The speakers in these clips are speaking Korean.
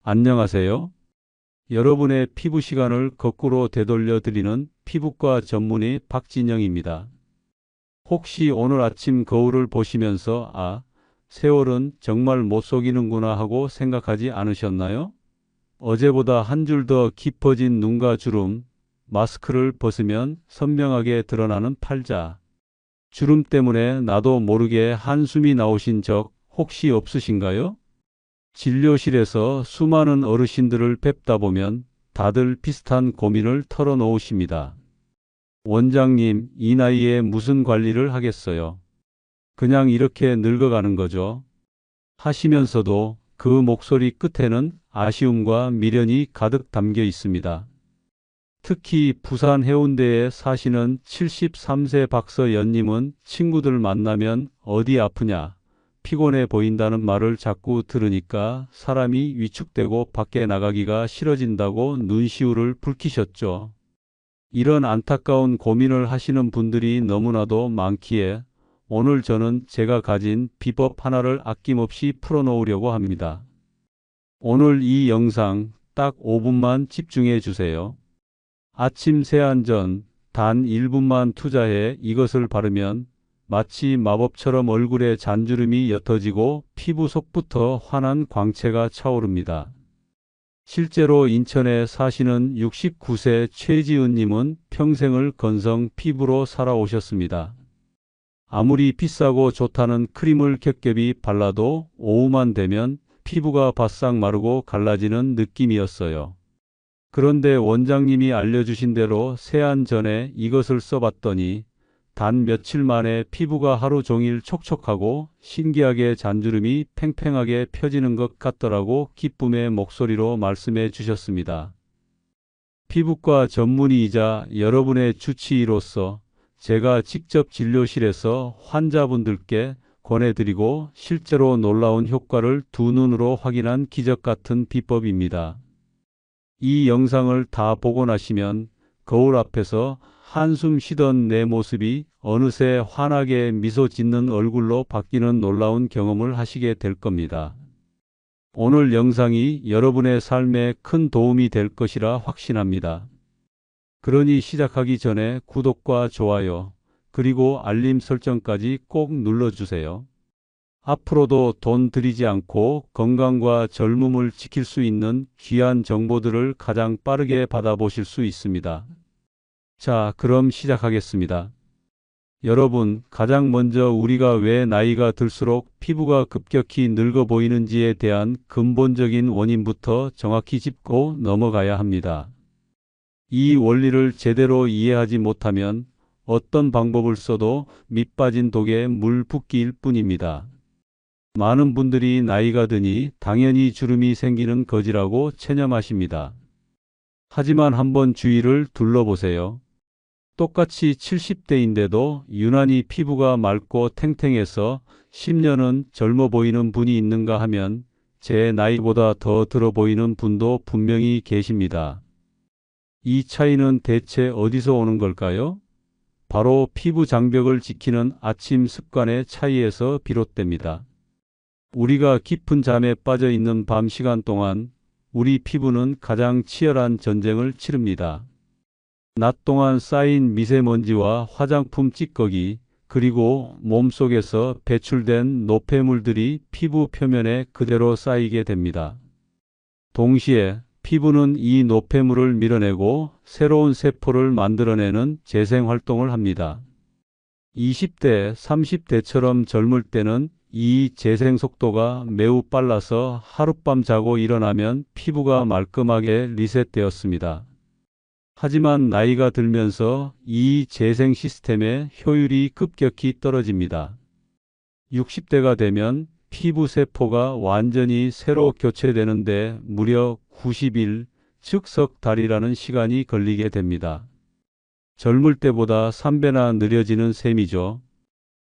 안녕하세요. 여러분의 피부 시간을 거꾸로 되돌려 드리는 피부과 전문의 박진영입니다. 혹시 오늘 아침 거울을 보시면서 세월은 정말 못 속이는구나 하고 생각하지 않으셨나요? 어제보다 한 줄 더 깊어진 눈과 주름, 마스크를 벗으면 선명하게 드러나는 팔자. 주름 때문에 나도 모르게 한숨이 나오신 적 혹시 없으신가요? 진료실에서 수많은 어르신들을 뵙다 보면 다들 비슷한 고민을 털어놓으십니다. 원장님, 이 나이에 무슨 관리를 하겠어요? 그냥 이렇게 늙어가는 거죠. 하시면서도 그 목소리 끝에는 아쉬움과 미련이 가득 담겨 있습니다. 특히 부산 해운대에 사시는 73세 박서연님은 친구들 만나면 어디 아프냐, 피곤해 보인다는 말을 자꾸 들으니까 사람이 위축되고 밖에 나가기가 싫어진다고 눈시울을 붉히셨죠. 이런 안타까운 고민을 하시는 분들이 너무나도 많기에 오늘 저는 제가 가진 비법 하나를 아낌없이 풀어놓으려고 합니다. 오늘 이 영상 딱 5분만 집중해 주세요. 아침 세안 전 단 1분만 투자해 이것을 바르면 마치 마법처럼 얼굴에 잔주름이 옅어지고 피부 속부터 환한 광채가 차오릅니다. 실제로 인천에 사시는 69세 최지은님은 평생을 건성 피부로 살아오셨습니다. 아무리 비싸고 좋다는 크림을 겹겹이 발라도 오후만 되면 피부가 바싹 마르고 갈라지는 느낌이었어요. 그런데 원장님이 알려주신 대로 세안 전에 이것을 써봤더니 단 며칠 만에 피부가 하루 종일 촉촉하고 신기하게 잔주름이 팽팽하게 펴지는 것 같더라고 기쁨의 목소리로 말씀해 주셨습니다. 피부과 전문의이자 여러분의 주치의로서 제가 직접 진료실에서 환자분들께 권해드리고 실제로 놀라운 효과를 두 눈으로 확인한 기적 같은 비법입니다. 이 영상을 다 보고 나시면 거울 앞에서 한숨 쉬던 내 모습이 어느새 환하게 미소 짓는 얼굴로 바뀌는 놀라운 경험을 하시게 될 겁니다. 오늘 영상이 여러분의 삶에 큰 도움이 될 것이라 확신합니다. 그러니 시작하기 전에 구독과 좋아요, 그리고 알림 설정까지 꼭 눌러주세요. 앞으로도 돈 들이지 않고 건강과 젊음을 지킬 수 있는 귀한 정보들을 가장 빠르게 받아보실 수 있습니다. 자, 그럼 시작하겠습니다. 여러분, 가장 먼저 우리가 왜 나이가 들수록 피부가 급격히 늙어 보이는지에 대한 근본적인 원인부터 정확히 짚고 넘어가야 합니다. 이 원리를 제대로 이해하지 못하면 어떤 방법을 써도 밑 빠진 독에 물 붓기일 뿐입니다. 많은 분들이 나이가 드니 당연히 주름이 생기는 거지라고 체념하십니다. 하지만 한번 주위를 둘러보세요. 똑같이 70대인데도 유난히 피부가 맑고 탱탱해서 10년은 젊어 보이는 분이 있는가 하면 제 나이보다 더 들어 보이는 분도 분명히 계십니다. 이 차이는 대체 어디서 오는 걸까요? 바로 피부 장벽을 지키는 아침 습관의 차이에서 비롯됩니다. 우리가 깊은 잠에 빠져 있는 밤 시간 동안 우리 피부는 가장 치열한 전쟁을 치릅니다. 낮 동안 쌓인 미세먼지와 화장품 찌꺼기, 그리고 몸속에서 배출된 노폐물들이 피부 표면에 그대로 쌓이게 됩니다. 동시에 피부는 이 노폐물을 밀어내고 새로운 세포를 만들어내는 재생 활동을 합니다. 20대, 30대처럼 젊을 때는 이 재생 속도가 매우 빨라서 하룻밤 자고 일어나면 피부가 말끔하게 리셋되었습니다. 하지만 나이가 들면서 이 재생 시스템의 효율이 급격히 떨어집니다. 60대가 되면 피부 세포가 완전히 새로 교체되는데 무려 90일, 즉 석 달이라는 시간이 걸리게 됩니다. 젊을 때보다 3배나 느려지는 셈이죠.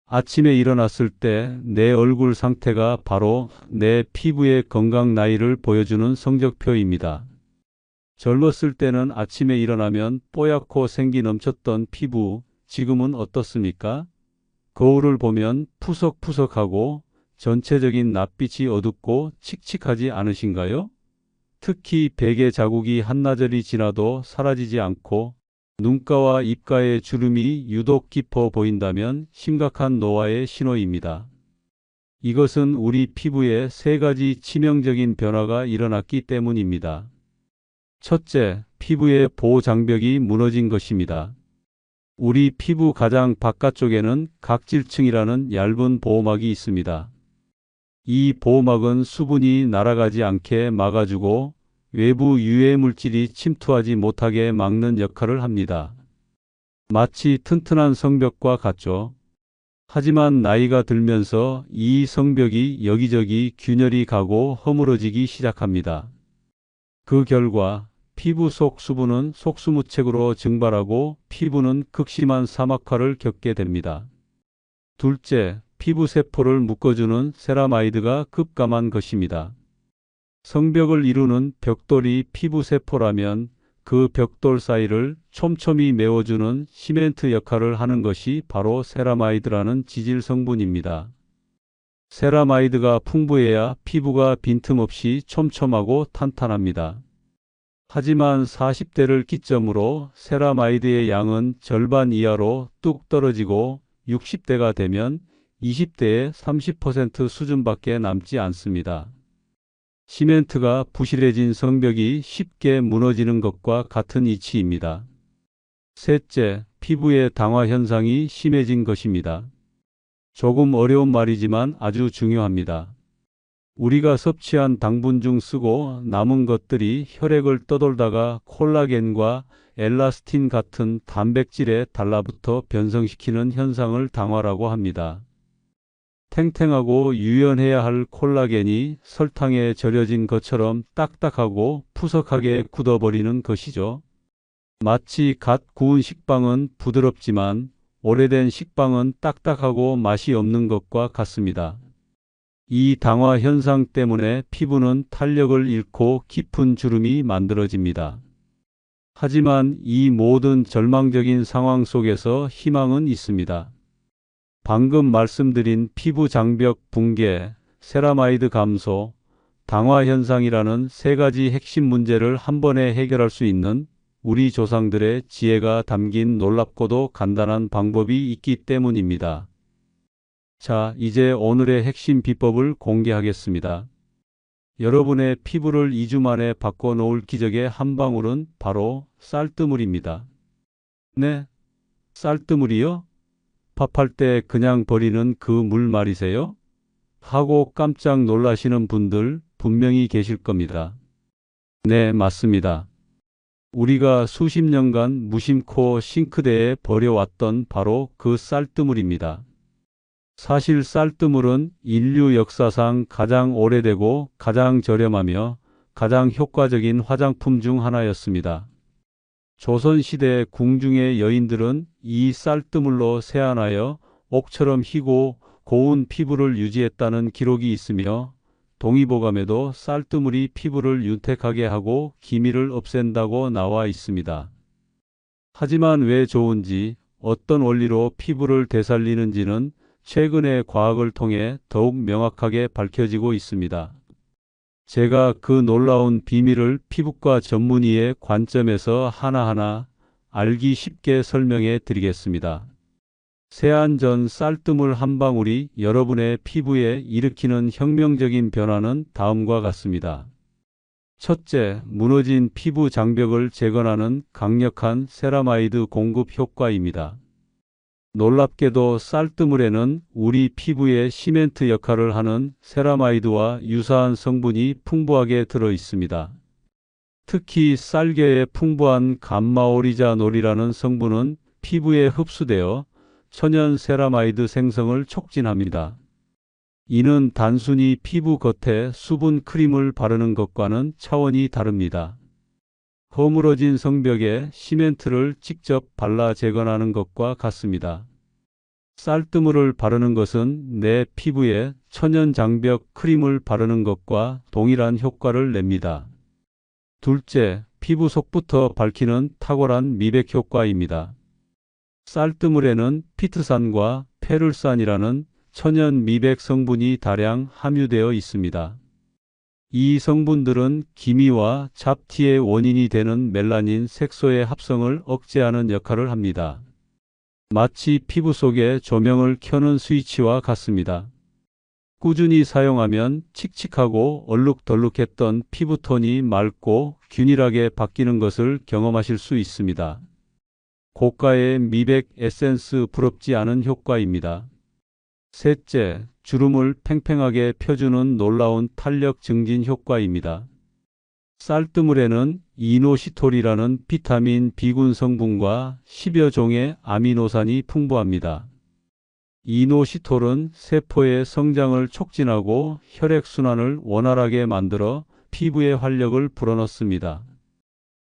아침에 일어났을 때 내 얼굴 상태가 바로 내 피부의 건강 나이를 보여주는 성적표입니다. 젊었을 때는 아침에 일어나면 뽀얗고 생기 넘쳤던 피부, 지금은 어떻습니까? 거울을 보면 푸석푸석하고 전체적인 낯빛이 어둡고 칙칙하지 않으신가요? 특히 베개 자국이 한나절이 지나도 사라지지 않고 눈가와 입가의 주름이 유독 깊어 보인다면 심각한 노화의 신호입니다. 이것은 우리 피부에 세 가지 치명적인 변화가 일어났기 때문입니다. 첫째, 피부의 보호 장벽이 무너진 것입니다. 우리 피부 가장 바깥쪽에는 각질층이라는 얇은 보호막이 있습니다. 이 보호막은 수분이 날아가지 않게 막아주고 외부 유해 물질이 침투하지 못하게 막는 역할을 합니다. 마치 튼튼한 성벽과 같죠. 하지만 나이가 들면서 이 성벽이 여기저기 균열이 가고 허물어지기 시작합니다. 그 결과 피부 속 수분은 속수무책으로 증발하고 피부는 극심한 사막화를 겪게 됩니다. 둘째, 피부 세포를 묶어주는 세라마이드가 급감한 것입니다. 성벽을 이루는 벽돌이 피부 세포라면 그 벽돌 사이를 촘촘히 메워주는 시멘트 역할을 하는 것이 바로 세라마이드라는 지질 성분입니다. 세라마이드가 풍부해야 피부가 빈틈없이 촘촘하고 탄탄합니다. 하지만 40대를 기점으로 세라마이드의 양은 절반 이하로 뚝 떨어지고 60대가 되면 20대의 30% 수준밖에 남지 않습니다. 시멘트가 부실해진 성벽이 쉽게 무너지는 것과 같은 이치입니다. 셋째, 피부의 당화 현상이 심해진 것입니다. 조금 어려운 말이지만 아주 중요합니다. 우리가 섭취한 당분 중 쓰고 남은 것들이 혈액을 떠돌다가 콜라겐과 엘라스틴 같은 단백질에 달라붙어 변성시키는 현상을 당화라고 합니다. 탱탱하고 유연해야 할 콜라겐이 설탕에 절여진 것처럼 딱딱하고 푸석하게 굳어버리는 것이죠. 마치 갓 구운 식빵은 부드럽지만 오래된 식빵은 딱딱하고 맛이 없는 것과 같습니다. 이 당화 현상 때문에 피부는 탄력을 잃고 깊은 주름이 만들어집니다. 하지만 이 모든 절망적인 상황 속에서 희망은 있습니다. 방금 말씀드린 피부 장벽 붕괴, 세라마이드 감소, 당화 현상이라는 세 가지 핵심 문제를 한 번에 해결할 수 있는 우리 조상들의 지혜가 담긴 놀랍고도 간단한 방법이 있기 때문입니다. 자, 이제 오늘의 핵심 비법을 공개하겠습니다. 여러분의 피부를 2주 만에 바꿔놓을 기적의 한 방울은 바로 쌀뜨물입니다. 네, 쌀뜨물이요? 밥할 때 그냥 버리는 그 물 말이세요? 하고 깜짝 놀라시는 분들 분명히 계실 겁니다. 네, 맞습니다. 우리가 수십 년간 무심코 싱크대에 버려왔던 바로 그 쌀뜨물입니다. 사실 쌀뜨물은 인류 역사상 가장 오래되고 가장 저렴하며 가장 효과적인 화장품 중 하나였습니다. 조선시대 궁중의 여인들은 이 쌀뜨물로 세안하여 옥처럼 희고 고운 피부를 유지했다는 기록이 있으며 동의보감에도 쌀뜨물이 피부를 윤택하게 하고 기미를 없앤다고 나와 있습니다. 하지만 왜 좋은지, 어떤 원리로 피부를 되살리는지는 최근의 과학을 통해 더욱 명확하게 밝혀지고 있습니다. 제가 그 놀라운 비밀을 피부과 전문의의 관점에서 하나하나 알기 쉽게 설명해 드리겠습니다. 세안 전 쌀뜨물 한 방울이 여러분의 피부에 일으키는 혁명적인 변화는 다음과 같습니다. 첫째, 무너진 피부 장벽을 재건하는 강력한 세라마이드 공급 효과입니다. 놀랍게도 쌀뜨물에는 우리 피부의 시멘트 역할을 하는 세라마이드와 유사한 성분이 풍부하게 들어 있습니다. 특히 쌀겨의 풍부한 감마오리자놀이라는 성분은 피부에 흡수되어 천연 세라마이드 생성을 촉진합니다. 이는 단순히 피부 겉에 수분 크림을 바르는 것과는 차원이 다릅니다. 허물어진 성벽에 시멘트를 직접 발라 재건하는 것과 같습니다. 쌀뜨물을 바르는 것은 내 피부에 천연 장벽 크림을 바르는 것과 동일한 효과를 냅니다. 둘째, 피부 속부터 밝히는 탁월한 미백 효과입니다. 쌀뜨물에는 피트산과 페룰산이라는 천연 미백 성분이 다량 함유되어 있습니다. 이 성분들은 기미와 잡티의 원인이 되는 멜라닌 색소의 합성을 억제하는 역할을 합니다. 마치 피부 속에 조명을 켜는 스위치와 같습니다. 꾸준히 사용하면 칙칙하고 얼룩덜룩했던 피부톤이 맑고 균일하게 바뀌는 것을 경험하실 수 있습니다. 고가의 미백 에센스 부럽지 않은 효과입니다. 셋째, 주름을 팽팽하게 펴주는 놀라운 탄력 증진 효과입니다. 쌀뜨물에는 이노시톨이라는 비타민 B군 성분과 10여 종의 아미노산이 풍부합니다. 이노시톨은 세포의 성장을 촉진하고 혈액순환을 원활하게 만들어 피부의 활력을 불어넣습니다.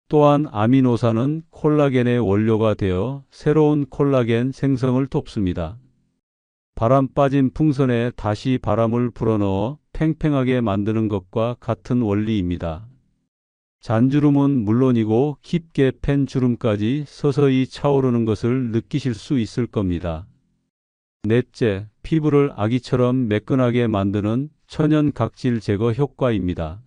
또한 아미노산은 콜라겐의 원료가 되어 새로운 콜라겐 생성을 돕습니다. 바람 빠진 풍선에 다시 바람을 불어넣어 팽팽하게 만드는 것과 같은 원리입니다. 잔주름은 물론이고 깊게 팬 주름까지 서서히 차오르는 것을 느끼실 수 있을 겁니다. 넷째, 피부를 아기처럼 매끈하게 만드는 천연 각질 제거 효과입니다.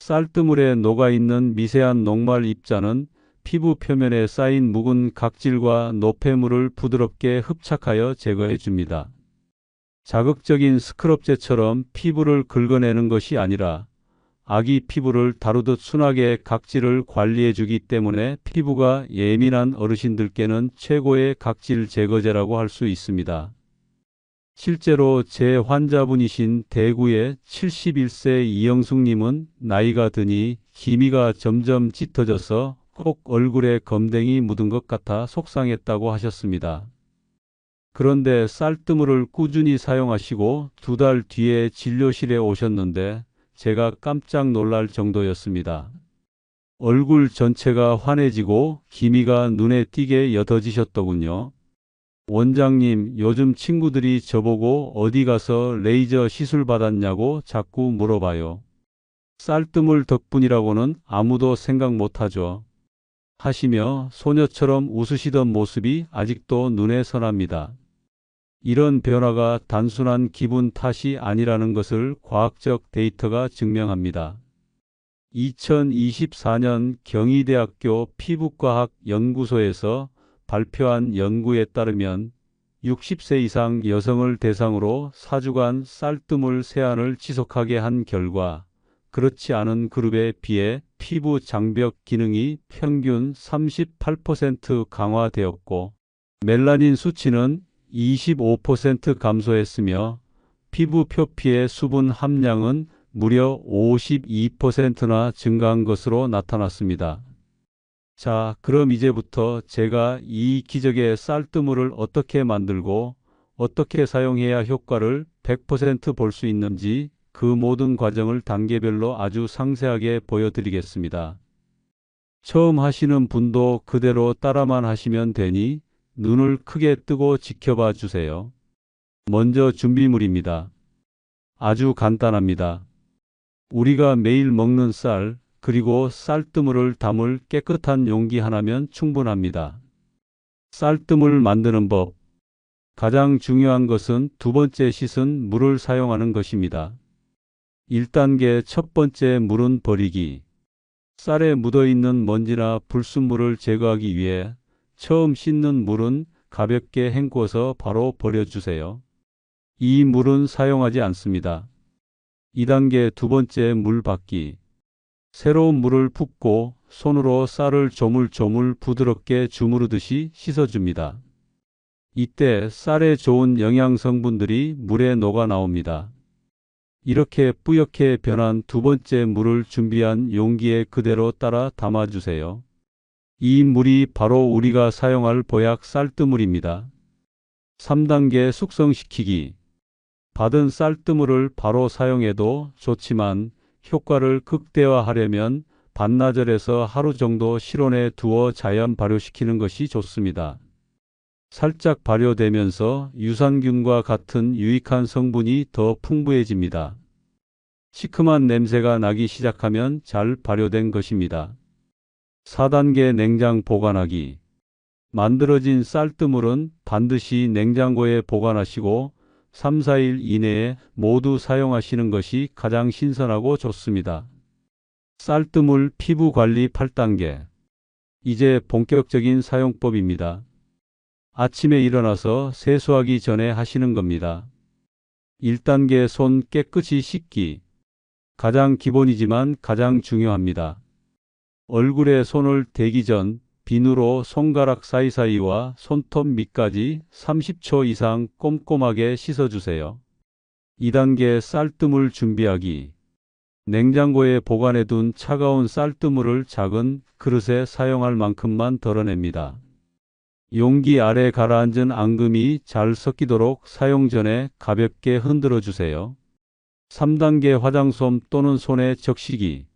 쌀뜨물에 녹아있는 미세한 녹말 입자는 피부 표면에 쌓인 묵은 각질과 노폐물을 부드럽게 흡착하여 제거해 줍니다. 자극적인 스크럽제처럼 피부를 긁어내는 것이 아니라 아기 피부를 다루듯 순하게 각질을 관리해 주기 때문에 피부가 예민한 어르신들께는 최고의 각질 제거제라고 할 수 있습니다. 실제로 제 환자분이신 대구의 71세 이영숙님은 나이가 드니 기미가 점점 짙어져서 꼭 얼굴에 검댕이 묻은 것 같아 속상했다고 하셨습니다. 그런데 쌀뜨물을 꾸준히 사용하시고 2달 뒤에 진료실에 오셨는데 제가 깜짝 놀랄 정도였습니다. 얼굴 전체가 환해지고 기미가 눈에 띄게 옅어지셨더군요. 원장님, 요즘 친구들이 저보고 어디 가서 레이저 시술 받았냐고 자꾸 물어봐요. 쌀뜨물 덕분이라고는 아무도 생각 못하죠. 하시며 소녀처럼 웃으시던 모습이 아직도 눈에 선합니다. 이런 변화가 단순한 기분 탓이 아니라는 것을 과학적 데이터가 증명합니다. 2024년 경희대학교 피부과학 연구소에서 발표한 연구에 따르면 60세 이상 여성을 대상으로 4주간 쌀뜨물 세안을 지속하게 한 결과 그렇지 않은 그룹에 비해 피부 장벽 기능이 평균 38% 강화되었고 멜라닌 수치는 25% 감소했으며 피부 표피의 수분 함량은 무려 52%나 증가한 것으로 나타났습니다. 자, 그럼 이제부터 제가 이 기적의 쌀뜨물을 어떻게 만들고 어떻게 사용해야 효과를 100% 볼 수 있는지 그 모든 과정을 단계별로 아주 상세하게 보여드리겠습니다. 처음 하시는 분도 그대로 따라만 하시면 되니 눈을 크게 뜨고 지켜봐 주세요. 먼저 준비물입니다. 아주 간단합니다. 우리가 매일 먹는 쌀, 그리고 쌀뜨물을 담을 깨끗한 용기 하나면 충분합니다. 쌀뜨물 만드는 법. 가장 중요한 것은 두 번째 씻은 물을 사용하는 것입니다. 1단계 첫 번째 물은 버리기. 쌀에 묻어있는 먼지나 불순물을 제거하기 위해 처음 씻는 물은 가볍게 헹궈서 바로 버려주세요. 이 물은 사용하지 않습니다. 2단계 두 번째 물 받기. 새로운 물을 붓고 손으로 쌀을 조물조물 부드럽게 주무르듯이 씻어줍니다. 이때 쌀에 좋은 영양 성분들이 물에 녹아 나옵니다. 이렇게 뿌옇게 변한 두 번째 물을 준비한 용기에 그대로 따라 담아주세요. 이 물이 바로 우리가 사용할 보약 쌀뜨물입니다. 3단계 숙성시키기. 받은 쌀뜨물을 바로 사용해도 좋지만 효과를 극대화하려면 반나절에서 하루 정도 실온에 두어 자연 발효시키는 것이 좋습니다. 살짝 발효되면서 유산균과 같은 유익한 성분이 더 풍부해집니다. 시큼한 냄새가 나기 시작하면 잘 발효된 것입니다. 4단계 냉장 보관하기. 만들어진 쌀뜨물은 반드시 냉장고에 보관하시고 3, 4일 이내에 모두 사용하시는 것이 가장 신선하고 좋습니다. 쌀뜨물 피부 관리 8단계. 이제 본격적인 사용법입니다. 아침에 일어나서 세수하기 전에 하시는 겁니다. 1단계 손 깨끗이 씻기. 가장 기본이지만 가장 중요합니다. 얼굴에 손을 대기 전 비누로 손가락 사이사이와 손톱 밑까지 30초 이상 꼼꼼하게 씻어주세요. 2단계 쌀뜨물 준비하기. 냉장고에 보관해둔 차가운 쌀뜨물을 작은 그릇에 사용할 만큼만 덜어냅니다. 용기 아래 가라앉은 앙금이 잘 섞이도록 사용 전에 가볍게 흔들어 주세요. 3단계 화장솜 또는 손에 적시기.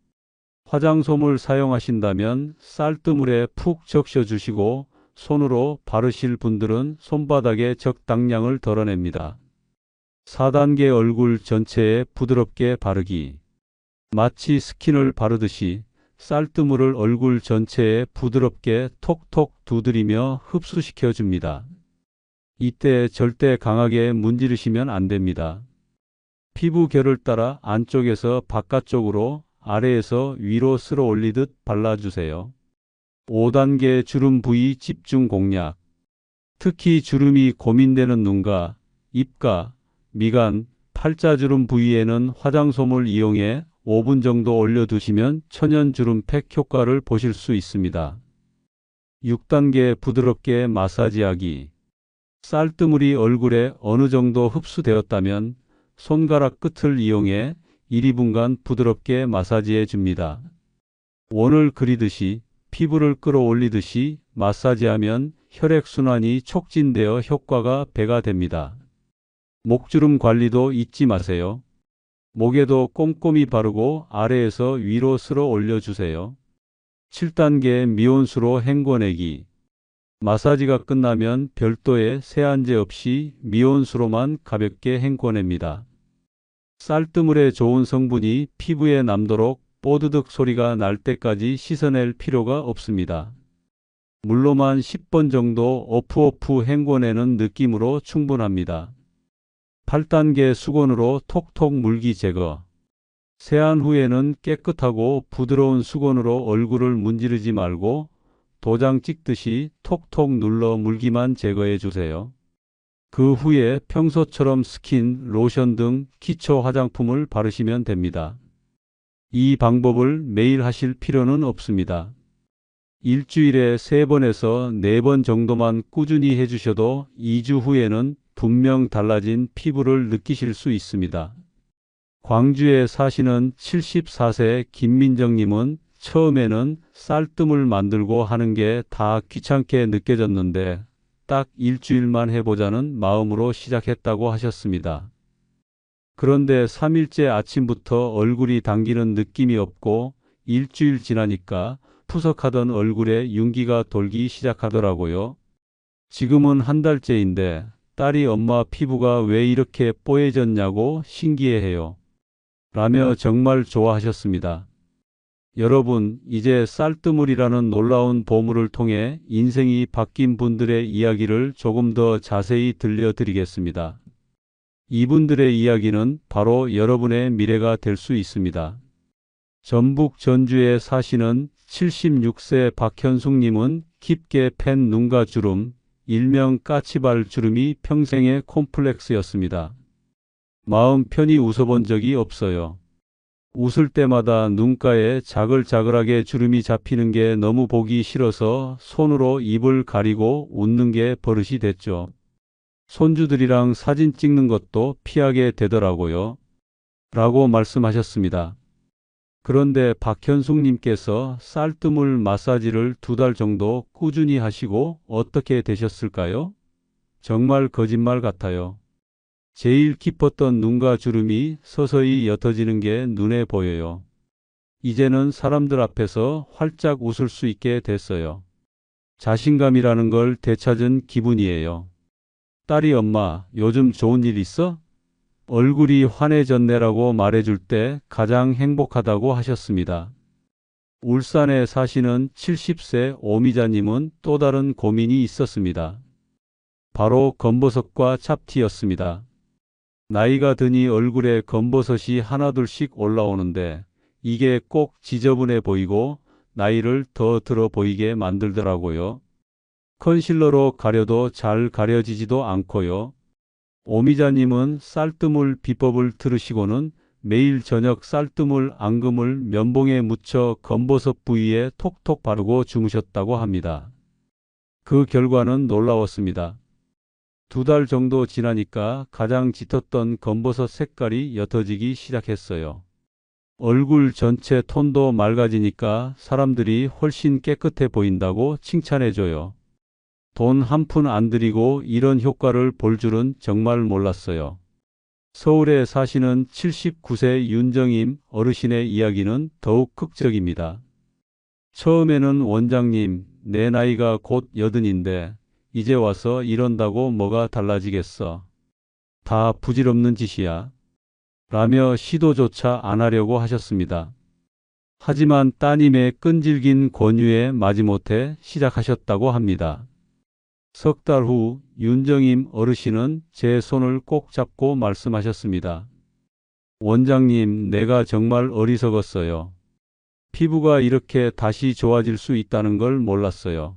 화장솜을 사용하신다면 쌀뜨물에 푹 적셔 주시고 손으로 바르실 분들은 손바닥에 적당량을 덜어냅니다. 4단계 얼굴 전체에 부드럽게 바르기. 마치 스킨을 바르듯이 쌀뜨물을 얼굴 전체에 부드럽게 톡톡 두드리며 흡수시켜 줍니다. 이때 절대 강하게 문지르시면 안 됩니다. 피부 결을 따라 안쪽에서 바깥쪽으로, 아래에서 위로 쓸어 올리듯 발라주세요. 5단계 주름 부위 집중 공략. 특히 주름이 고민되는 눈가, 입가, 미간, 팔자주름 부위에는 화장솜을 이용해 5분 정도 올려두시면 천연주름팩 효과를 보실 수 있습니다. 6단계 부드럽게 마사지하기. 쌀뜨물이 얼굴에 어느 정도 흡수되었다면 손가락 끝을 이용해 1~2분간 부드럽게 마사지해 줍니다. 원을 그리듯이 피부를 끌어올리듯이 마사지하면 혈액순환이 촉진되어 효과가 배가 됩니다. 목주름 관리도 잊지 마세요. 목에도 꼼꼼히 바르고 아래에서 위로 쓸어 올려주세요. 7단계 미온수로 헹궈내기. 마사지가 끝나면 별도의 세안제 없이 미온수로만 가볍게 헹궈냅니다. 쌀뜨물의 좋은 성분이 피부에 남도록 뽀드득 소리가 날 때까지 씻어낼 필요가 없습니다. 물로만 10번 정도 어프어프 헹궈내는 느낌으로 충분합니다. 8단계 수건으로 톡톡 물기 제거. 세안 후에는 깨끗하고 부드러운 수건으로 얼굴을 문지르지 말고 도장 찍듯이 톡톡 눌러 물기만 제거해 주세요. 그 후에 평소처럼 스킨, 로션 등 기초 화장품을 바르시면 됩니다. 이 방법을 매일 하실 필요는 없습니다. 일주일에 3번에서 4번 정도만 꾸준히 해주셔도 2주 후에는 분명 달라진 피부를 느끼실 수 있습니다. 광주에 사시는 74세 김민정님은 처음에는 쌀뜨물 만들고 하는 게 다 귀찮게 느껴졌는데 딱 일주일만 해보자는 마음으로 시작했다고 하셨습니다. 그런데 3일째 아침부터 얼굴이 당기는 느낌이 없고 일주일 지나니까 푸석하던 얼굴에 윤기가 돌기 시작하더라고요. 지금은 한 달째인데 딸이 엄마 피부가 왜 이렇게 뽀얘졌냐고 신기해해요. 라며 정말 좋아하셨습니다. 여러분, 이제 쌀뜨물이라는 놀라운 보물을 통해 인생이 바뀐 분들의 이야기를 조금 더 자세히 들려드리겠습니다. 이분들의 이야기는 바로 여러분의 미래가 될 수 있습니다. 전북 전주에 사시는 76세 박현숙님은 깊게 팬 눈가 주름, 일명 까치발 주름이 평생의 콤플렉스였습니다. 마음 편히 웃어본 적이 없어요. 웃을 때마다 눈가에 자글자글하게 주름이 잡히는 게 너무 보기 싫어서 손으로 입을 가리고 웃는 게 버릇이 됐죠. 손주들이랑 사진 찍는 것도 피하게 되더라고요. 라고 말씀하셨습니다. 그런데 박현숙님께서 쌀뜨물 마사지를 2달 정도 꾸준히 하시고 어떻게 되셨을까요? 정말 거짓말 같아요. 제일 깊었던 눈가 주름이 서서히 옅어지는 게 눈에 보여요. 이제는 사람들 앞에서 활짝 웃을 수 있게 됐어요. 자신감이라는 걸 되찾은 기분이에요. 딸이 엄마, 요즘 좋은 일 있어? 얼굴이 환해졌네라고 말해줄 때 가장 행복하다고 하셨습니다. 울산에 사시는 70세 오미자님은 또 다른 고민이 있었습니다. 바로 검버섯과 잡티였습니다. 나이가 드니 얼굴에 검버섯이 하나둘씩 올라오는데 이게 꼭 지저분해 보이고 나이를 더 들어 보이게 만들더라고요. 컨실러로 가려도 잘 가려지지도 않고요. 오미자님은 쌀뜨물 비법을 들으시고는 매일 저녁 쌀뜨물 앙금을 면봉에 묻혀 검버섯 부위에 톡톡 바르고 주무셨다고 합니다. 그 결과는 놀라웠습니다. 2달 정도 지나니까 가장 짙었던 검버섯 색깔이 옅어지기 시작했어요. 얼굴 전체 톤도 맑아지니까 사람들이 훨씬 깨끗해 보인다고 칭찬해줘요. 돈 한 푼 안 들이고 이런 효과를 볼 줄은 정말 몰랐어요. 서울에 사시는 79세 윤정임 어르신의 이야기는 더욱 극적입니다. 처음에는 원장님, 내 나이가 곧 80인데 이제 와서 이런다고 뭐가 달라지겠어. 다 부질없는 짓이야. 라며 시도조차 안 하려고 하셨습니다. 하지만 따님의 끈질긴 권유에 마지못해 시작하셨다고 합니다. 3달 후 윤정임 어르신은 제 손을 꼭 잡고 말씀하셨습니다. 원장님, 내가 정말 어리석었어요. 피부가 이렇게 다시 좋아질 수 있다는 걸 몰랐어요.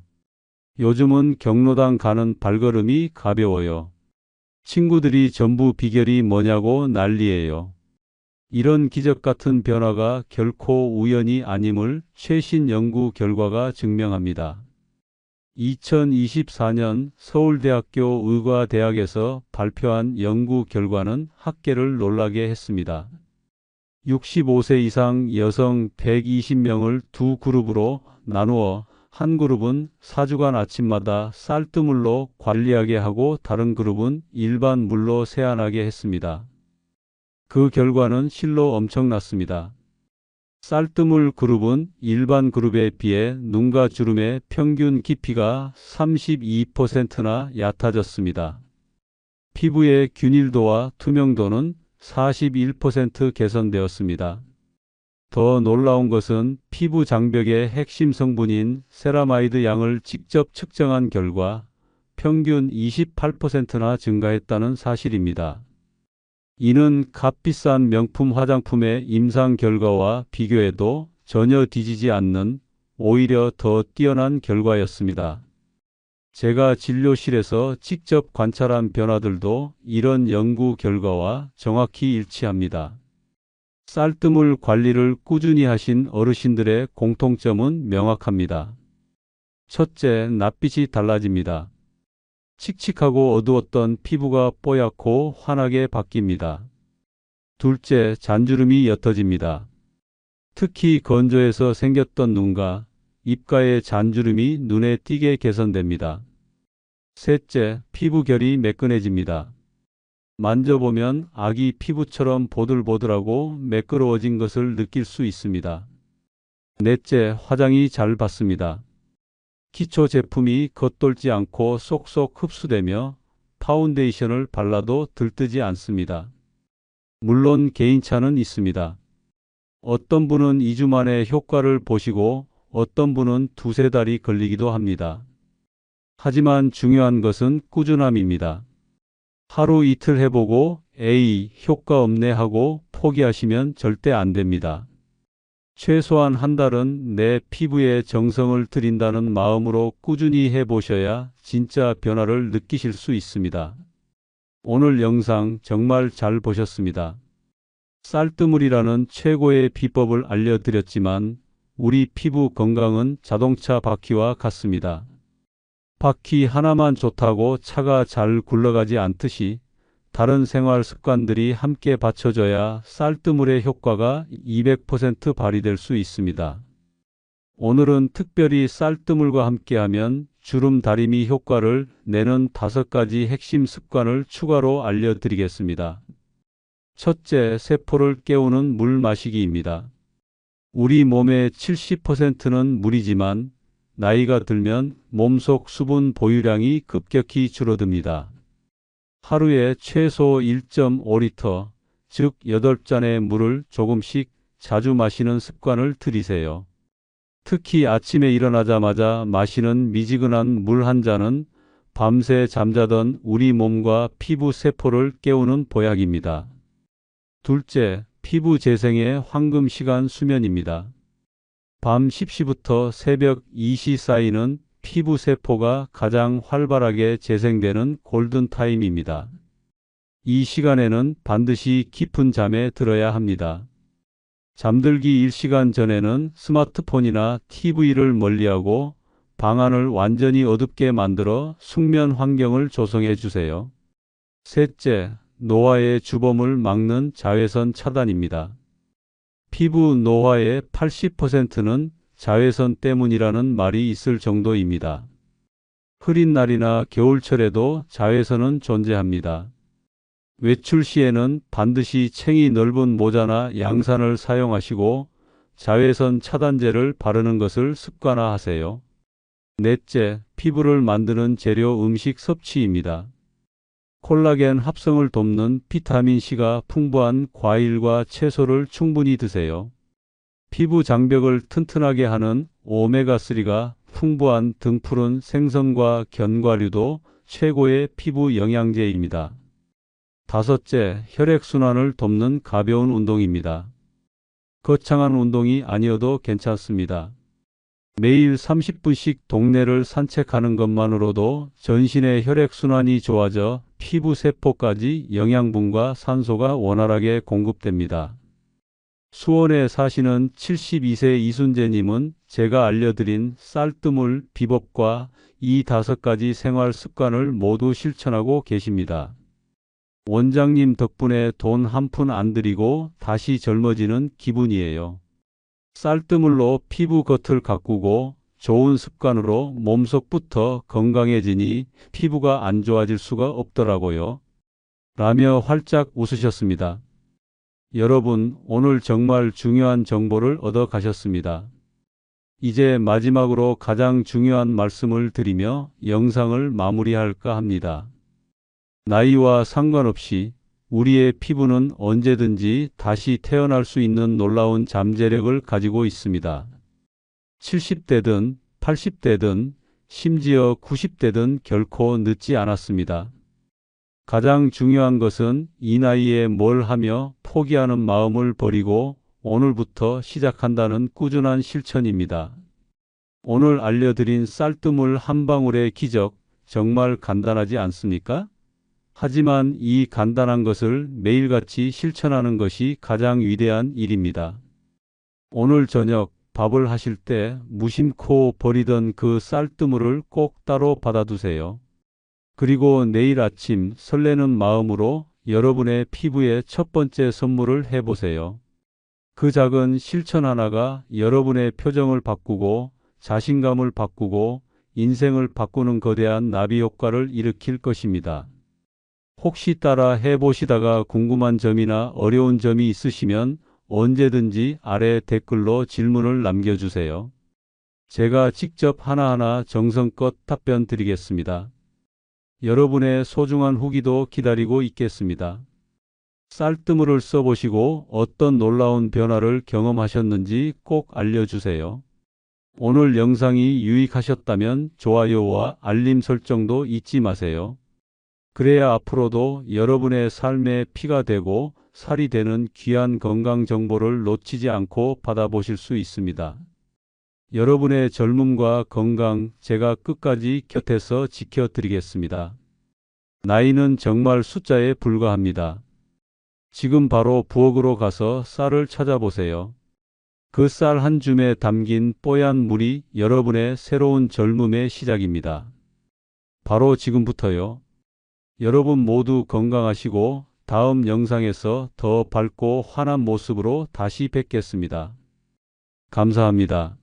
요즘은 경로당 가는 발걸음이 가벼워요. 친구들이 전부 비결이 뭐냐고 난리예요. 이런 기적 같은 변화가 결코 우연이 아님을 최신 연구 결과가 증명합니다. 2024년 서울대학교 의과대학에서 발표한 연구 결과는 학계를 놀라게 했습니다. 65세 이상 여성 120명을 두 그룹으로 나누어 한 그룹은 4주간 아침마다 쌀뜨물로 관리하게 하고 다른 그룹은 일반 물로 세안하게 했습니다. 그 결과는 실로 엄청났습니다. 쌀뜨물 그룹은 일반 그룹에 비해 눈과 주름의 평균 깊이가 32%나 얕아졌습니다. 피부의 균일도와 투명도는 41% 개선되었습니다. 더 놀라운 것은 피부 장벽의 핵심 성분인 세라마이드 양을 직접 측정한 결과 평균 28%나 증가했다는 사실입니다. 이는 값비싼 명품 화장품의 임상 결과와 비교해도 전혀 뒤지지 않는 오히려 더 뛰어난 결과였습니다. 제가 진료실에서 직접 관찰한 변화들도 이런 연구 결과와 정확히 일치합니다. 쌀뜨물 관리를 꾸준히 하신 어르신들의 공통점은 명확합니다. 첫째, 낯빛이 달라집니다. 칙칙하고 어두웠던 피부가 뽀얗고 환하게 바뀝니다. 둘째, 잔주름이 옅어집니다. 특히 건조해서 생겼던 눈과 입가의 잔주름이 눈에 띄게 개선됩니다. 셋째, 피부결이 매끈해집니다. 만져보면 아기 피부처럼 보들보들하고 매끄러워진 것을 느낄 수 있습니다. 넷째, 화장이 잘 받습니다. 기초 제품이 겉돌지 않고 쏙쏙 흡수되며 파운데이션을 발라도 들뜨지 않습니다. 물론 개인차는 있습니다. 어떤 분은 2주 만에 효과를 보시고 어떤 분은 2~3달이 걸리기도 합니다. 하지만 중요한 것은 꾸준함입니다. 하루 이틀 해보고 에이, 효과 없네 하고 포기하시면 절대 안 됩니다. 최소한 한 달은 내 피부에 정성을 들인다는 마음으로 꾸준히 해보셔야 진짜 변화를 느끼실 수 있습니다. 오늘 영상 정말 잘 보셨습니다. 쌀뜨물이라는 최고의 비법을 알려드렸지만 우리 피부 건강은 자동차 바퀴와 같습니다. 바퀴 하나만 좋다고 차가 잘 굴러가지 않듯이 다른 생활 습관들이 함께 받쳐져야 쌀뜨물의 효과가 200% 발휘될 수 있습니다. 오늘은 특별히 쌀뜨물과 함께하면 주름 다리미 효과를 내는 5가지 핵심 습관을 추가로 알려드리겠습니다. 첫째, 세포를 깨우는 물 마시기입니다. 우리 몸의 70%는 물이지만 나이가 들면 몸속 수분 보유량이 급격히 줄어듭니다. 하루에 최소 1.5리터, 즉 8잔의 물을 조금씩 자주 마시는 습관을 들이세요. 특히 아침에 일어나자마자 마시는 미지근한 물 한 잔은 밤새 잠자던 우리 몸과 피부 세포를 깨우는 보약입니다. 둘째, 피부 재생의 황금 시간 수면입니다. 밤 10시부터 새벽 2시 사이는 피부 세포가 가장 활발하게 재생되는 골든타임입니다. 이 시간에는 반드시 깊은 잠에 들어야 합니다. 잠들기 1시간 전에는 스마트폰이나 TV를 멀리하고 방안을 완전히 어둡게 만들어 숙면 환경을 조성해 주세요. 셋째, 노화의 주범을 막는 자외선 차단입니다. 피부 노화의 80%는 자외선 때문이라는 말이 있을 정도입니다. 흐린 날이나 겨울철에도 자외선은 존재합니다. 외출 시에는 반드시 챙이 넓은 모자나 양산을 사용하시고 자외선 차단제를 바르는 것을 습관화하세요. 넷째, 피부를 만드는 재료 음식 섭취입니다. 콜라겐 합성을 돕는 비타민C가 풍부한 과일과 채소를 충분히 드세요. 피부 장벽을 튼튼하게 하는 오메가3가 풍부한 등푸른 생선과 견과류도 최고의 피부 영양제입니다. 다섯째, 혈액순환을 돕는 가벼운 운동입니다. 거창한 운동이 아니어도 괜찮습니다. 매일 30분씩 동네를 산책하는 것만으로도 전신의 혈액순환이 좋아져 피부 세포까지 영양분과 산소가 원활하게 공급됩니다. 수원에 사시는 72세 이순재님은 제가 알려드린 쌀뜨물 비법과 이 5가지 생활 습관을 모두 실천하고 계십니다. 원장님 덕분에 돈 한 푼 안 들이고 다시 젊어지는 기분이에요. 쌀뜨물로 피부 겉을 가꾸고 좋은 습관으로 몸속부터 건강해지니 피부가 안 좋아질 수가 없더라고요. 라며 활짝 웃으셨습니다. 여러분, 오늘 정말 중요한 정보를 얻어 가셨습니다. 이제 마지막으로 가장 중요한 말씀을 드리며 영상을 마무리할까 합니다. 나이와 상관없이 우리의 피부는 언제든지 다시 태어날 수 있는 놀라운 잠재력을 가지고 있습니다. 70대든 80대든 심지어 90대든 결코 늦지 않았습니다. 가장 중요한 것은 이 나이에 뭘 하며 포기하는 마음을 버리고 오늘부터 시작한다는 꾸준한 실천입니다. 오늘 알려드린 쌀뜨물 한 방울의 기적, 정말 간단하지 않습니까? 하지만 이 간단한 것을 매일같이 실천하는 것이 가장 위대한 일입니다. 오늘 저녁 밥을 하실 때 무심코 버리던 그 쌀뜨물을 꼭 따로 받아두세요. 그리고 내일 아침 설레는 마음으로 여러분의 피부에 첫 번째 선물을 해보세요. 그 작은 실천 하나가 여러분의 표정을 바꾸고 자신감을 바꾸고 인생을 바꾸는 거대한 나비 효과를 일으킬 것입니다. 혹시 따라 해보시다가 궁금한 점이나 어려운 점이 있으시면 언제든지 아래 댓글로 질문을 남겨주세요. 제가 직접 하나하나 정성껏 답변 드리겠습니다. 여러분의 소중한 후기도 기다리고 있겠습니다. 쌀뜨물을 써보시고 어떤 놀라운 변화를 경험하셨는지 꼭 알려주세요. 오늘 영상이 유익하셨다면 좋아요와 알림 설정도 잊지 마세요. 그래야 앞으로도 여러분의 삶의 피가 되고 살이 되는 귀한 건강 정보를 놓치지 않고 받아보실 수 있습니다. 여러분의 젊음과 건강 제가 끝까지 곁에서 지켜드리겠습니다. 나이는 정말 숫자에 불과합니다. 지금 바로 부엌으로 가서 쌀을 찾아보세요. 그 쌀 한 줌에 담긴 뽀얀 물이 여러분의 새로운 젊음의 시작입니다. 바로 지금부터요. 여러분 모두 건강하시고 다음 영상에서 더 밝고 환한 모습으로 다시 뵙겠습니다. 감사합니다.